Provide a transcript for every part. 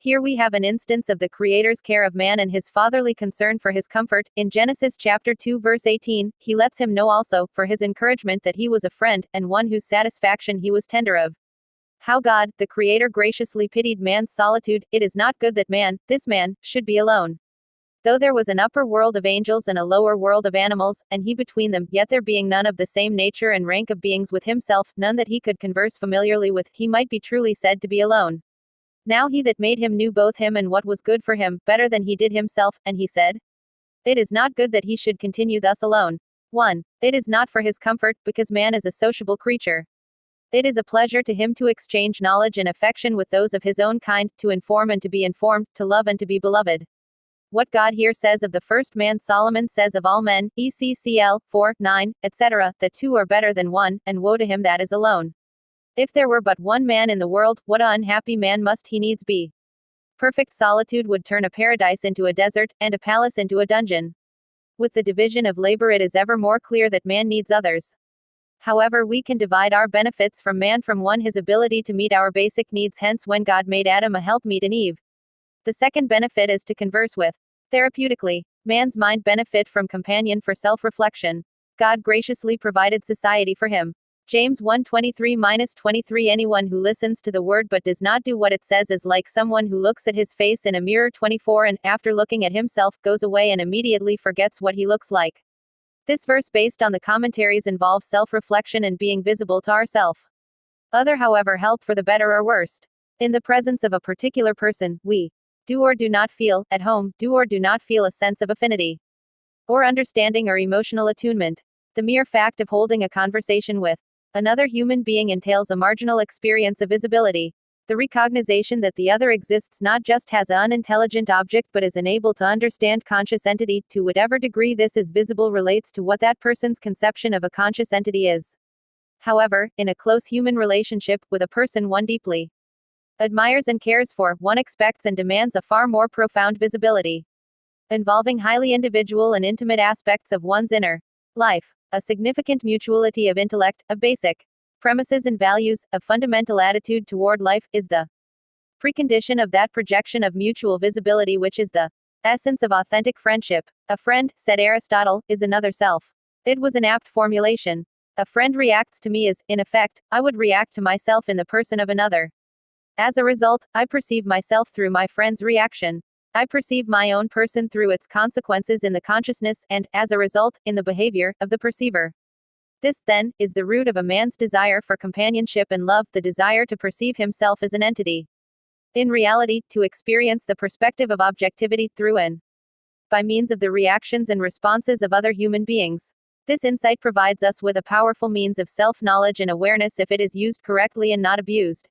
Here we have an instance of the Creator's care of man and his fatherly concern for his comfort. In Genesis chapter 2 verse 18, he lets him know also, for his encouragement, that he was a friend, and one whose satisfaction he was tender of. How God, the Creator, graciously pitied man's solitude. It is not good that man, this man, should be alone. Though there was an upper world of angels and a lower world of animals, and he between them, yet there being none of the same nature and rank of beings with himself, none that he could converse familiarly with, he might be truly said to be alone. Now he that made him knew both him and what was good for him, better than he did himself, and he said, it is not good that he should continue thus alone. 1. It is not for his comfort, because man is a sociable creature. It is a pleasure to him to exchange knowledge and affection with those of his own kind, to inform and to be informed, to love and to be beloved. What God here says of the first man, Solomon says of all men, Eccl. 4:9, etc., that two are better than one, and woe to him that is alone. If there were but one man in the world, what an unhappy man must he needs be. Perfect solitude would turn a paradise into a desert, and a palace into a dungeon. With the division of labor, it is ever more clear that man needs others. However, we can divide our benefits from man from one, his ability to meet our basic needs. Hence, when God made Adam a helpmeet and Eve, the second benefit is to converse with. Therapeutically, man's mind benefit from companion for self-reflection. God graciously provided society for him. James 1:23-23 Anyone who listens to the word but does not do what it says is like someone who looks at his face in a mirror. 24 And, after looking at himself, goes away and immediately forgets what he looks like. This verse, based on the commentaries, involves self-reflection and being visible to ourself. Other, however, help for the better or worst. In the presence of a particular person, we do or do not feel at home, do or do not feel a sense of affinity, or understanding or emotional attunement. The mere fact of holding a conversation with another human being entails a marginal experience of visibility. The recognition that the other exists not just as an unintelligent object but is unable to understand conscious entity, to whatever degree this is visible, relates to what that person's conception of a conscious entity is. However, in a close human relationship with a person one deeply admires and cares for, one expects and demands a far more profound visibility, involving highly individual and intimate aspects of one's inner life, a significant mutuality of intellect, of basic premises and values, a fundamental attitude toward life, is the precondition of that projection of mutual visibility which is the essence of authentic friendship. A friend, said Aristotle, is another self. It was an apt formulation. A friend reacts to me as, in effect, I would react to myself in the person of another. As a result, I perceive myself through my friend's reaction. I perceive my own person through its consequences in the consciousness, and, as a result, in the behavior, of the perceiver. This, then, is the root of a man's desire for companionship and love, the desire to perceive himself as an entity. In reality, to experience the perspective of objectivity, through and by means of the reactions and responses of other human beings. This insight provides us with a powerful means of self-knowledge and awareness if it is used correctly and not abused.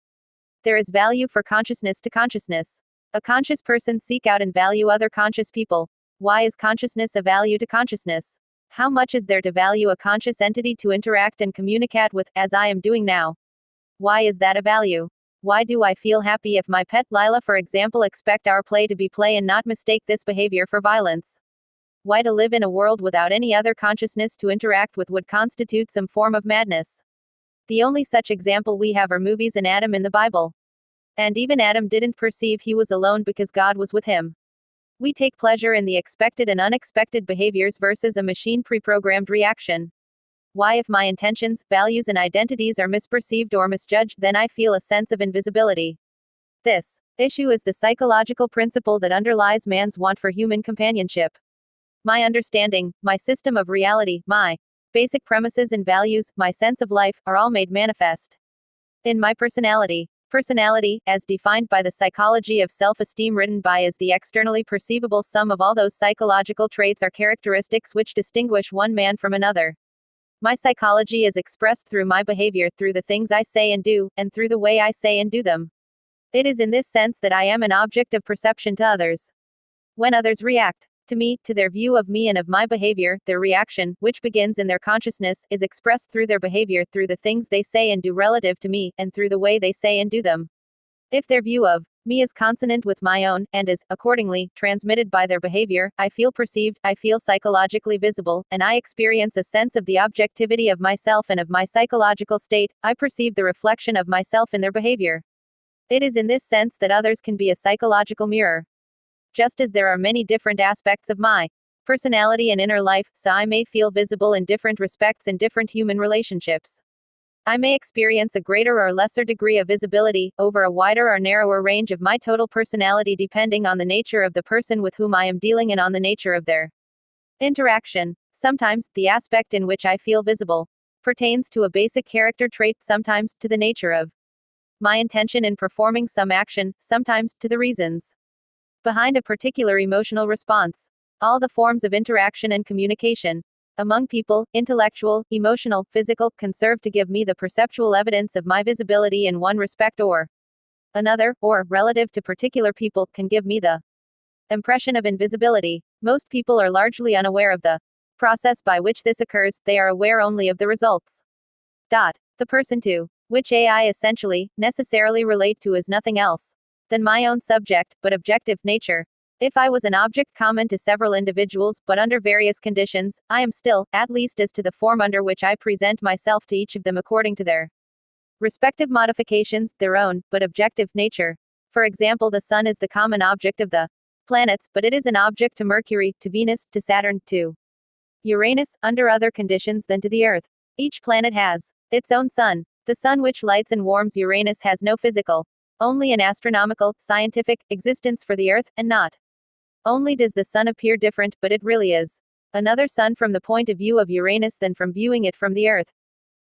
There is value for consciousness to consciousness. A conscious person seek out and value other conscious people. Why is consciousness a value to consciousness? How much is there to value a conscious entity to interact and communicate with, as I am doing now? Why is that a value? Why do I feel happy if my pet Lila, for example, expect our play to be play and not mistake this behavior for violence? Why to live in a world without any other consciousness to interact with would constitute some form of madness? The only such example we have are movies and Adam in the Bible. And even Adam didn't perceive he was alone because God was with him. We take pleasure in the expected and unexpected behaviors versus a machine pre-programmed reaction. Why, if my intentions, values and identities are misperceived or misjudged, then I feel a sense of invisibility. This issue is the psychological principle that underlies man's want for human companionship. My understanding, my system of reality, my basic premises and values, my sense of life, are all made manifest in my personality. Personality, as defined by the psychology of self-esteem written by, is the externally perceivable sum of all those psychological traits or characteristics which distinguish one man from another. My psychology is expressed through my behavior, through the things I say and do, and through the way I say and do them. It is in this sense that I am an object of perception to others. When others react to me, to their view of me and of my behavior, their reaction, which begins in their consciousness, is expressed through their behavior, through the things they say and do relative to me, and through the way they say and do them. If their view of me is consonant with my own, and is, accordingly, transmitted by their behavior, I feel perceived, I feel psychologically visible, and I experience a sense of the objectivity of myself and of my psychological state. I perceive the reflection of myself in their behavior. It is in this sense that others can be a psychological mirror. Just as there are many different aspects of my personality and inner life, so I may feel visible in different respects in different human relationships. I may experience a greater or lesser degree of visibility over a wider or narrower range of my total personality depending on the nature of the person with whom I am dealing and on the nature of their interaction. Sometimes, the aspect in which I feel visible pertains to a basic character trait, sometimes to the nature of my intention in performing some action, sometimes to the reasons behind a particular emotional response. All the forms of interaction and communication among people, intellectual, emotional, physical, can serve to give me the perceptual evidence of my visibility in one respect or another, or, relative to particular people, can give me the impression of invisibility. Most people are largely unaware of the process by which this occurs, they are aware only of the results. The person to which I essentially, necessarily relate to is nothing else than my own subject, but objective, nature. If I was an object common to several individuals, but under various conditions, I am still, at least as to the form under which I present myself to each of them according to their respective modifications, their own, but objective, nature. For example, the Sun is the common object of the planets, but it is an object to Mercury, to Venus, to Saturn, to Uranus, under other conditions than to the Earth. Each planet has its own sun. The sun which lights and warms Uranus has no physical, only an astronomical, scientific, existence for the Earth, and not only does the sun appear different, but it really is another sun from the point of view of Uranus than from viewing it from the Earth.